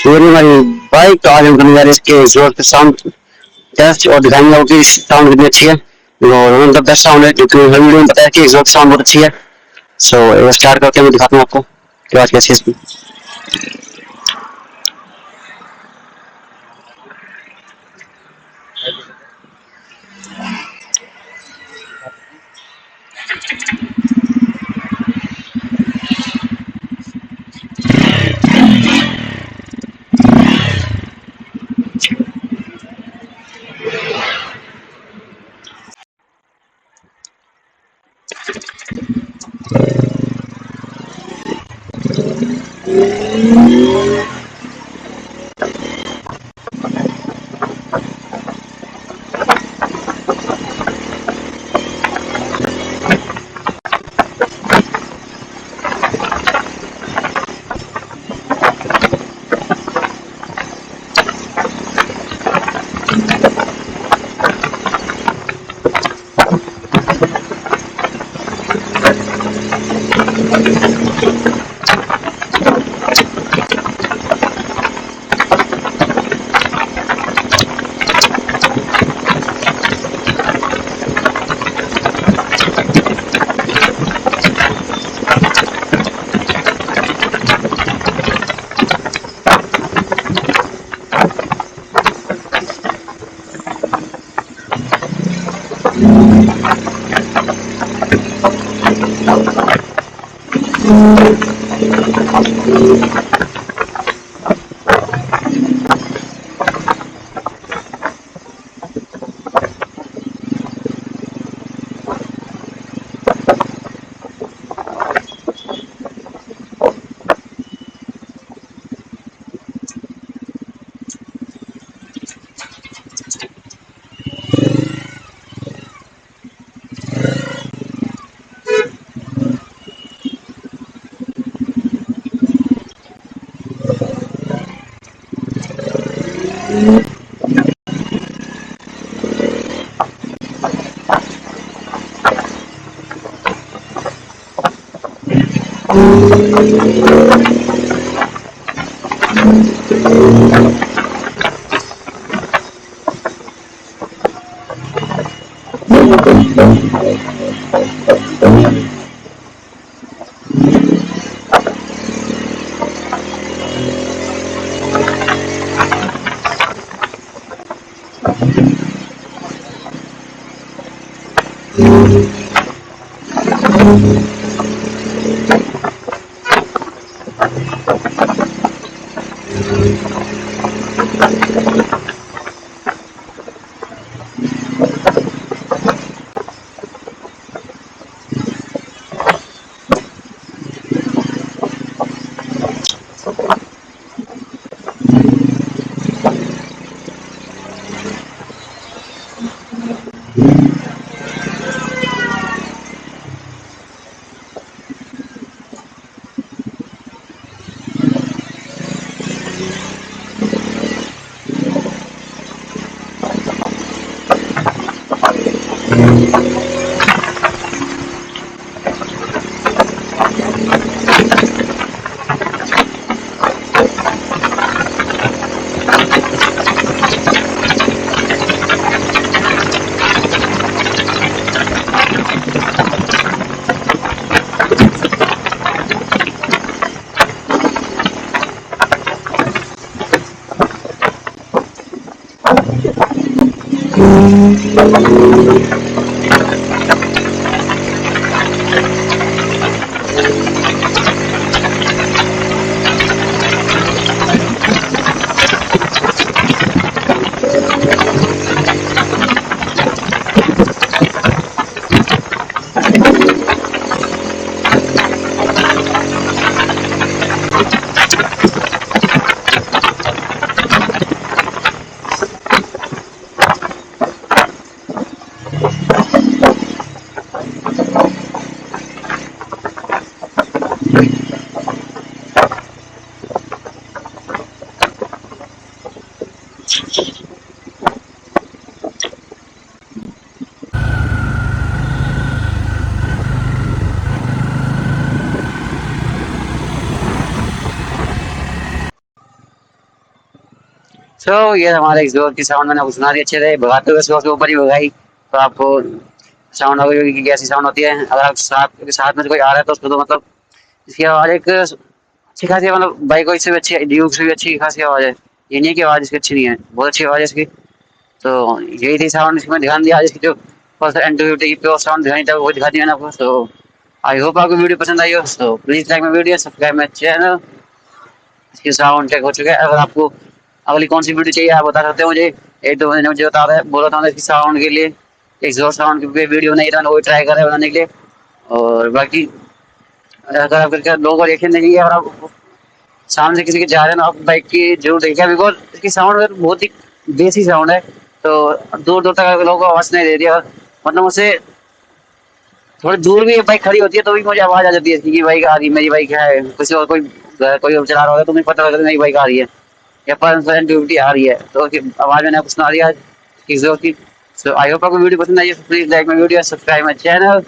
ये रही हमारी बाइक। तो आज हम करने जा रहे हैं इसके जोर के साउंड टेस्ट और दिखाएंगे आपको साउंड कितनी अच्छी है। और one of the best sound है, क्योंकि हर वीडियो में पता है कि जोर की साउंड बहुत अच्छी है। सो स्टार्ट करके मैं दिखाता हूँ आपको कि आज कैसी है इसकी। सो ये हमारे एग्जॉस्ट की साउंड मैंने आपको सुना दी अच्छे से, भगाते हुए स्लो के ऊपर ही भगाई, तो आपको साउंड होगी कि कैसी साउंड होती है। अगर आप साथ में से कोई आ रहा है तो उसको तो मतलब इसकी आवाज़ एक अच्छी खासी, मतलब बाइक वाइक से भी अच्छी है, ड्यूक से भी अच्छी खासी आवाज़ है। ये नहीं है कि आवाज़ इसकी अच्छी नहीं है, बहुत अच्छी आवाज़ है इसकी। तो यही थी साउंड, इसमें ध्यान दिया आज इसकी जो पल्सर N250 की प्योर साउंड दिखाई था वो दिखा दिया मैंने आपको। तो आई होप आपको वीडियो पसंद आई हो, तो please like my video, subscribe my channel. इसकी साउंड चेक हो चुका है। अगर आपको अगली कौन सी वीडियो चाहिए आप बता सकते हो मुझे, एक दो महीने मुझे बता रहा है बोला था इसकी साउंड के लिए, एग्जॉस्ट साउंड की वीडियो नहीं था, वो ट्राई कर रहा है बनाने के लिए। और बाकी अगर आप लोगों को रिएक्शन देंगे और आप सामने से किसी के जा रहे हैं ना, आप बाइक की जरूर देखिए, बिकॉज इसकी साउंड बहुत ही बेसी साउंड है। तो दूर दूर तक लोगों को आवाज नहीं दे रही है, मतलब मुझसे थोड़ी दूर भी बाइक खड़ी होती है तो भी मुझे आवाज आ जाती है इसकी कि बाइक आ रही है, मेरी बाइक है। किसी और कोई और चला रहा होगा तो मुझे पता लगा मेरी बाइक आ रही है या पर ड्यूटी आ रही है, तो आवाज मैंने आपको सुना दी आज की। सो आई होप आपको वीडियो पसंद आई, please like my video, subscribe my channel.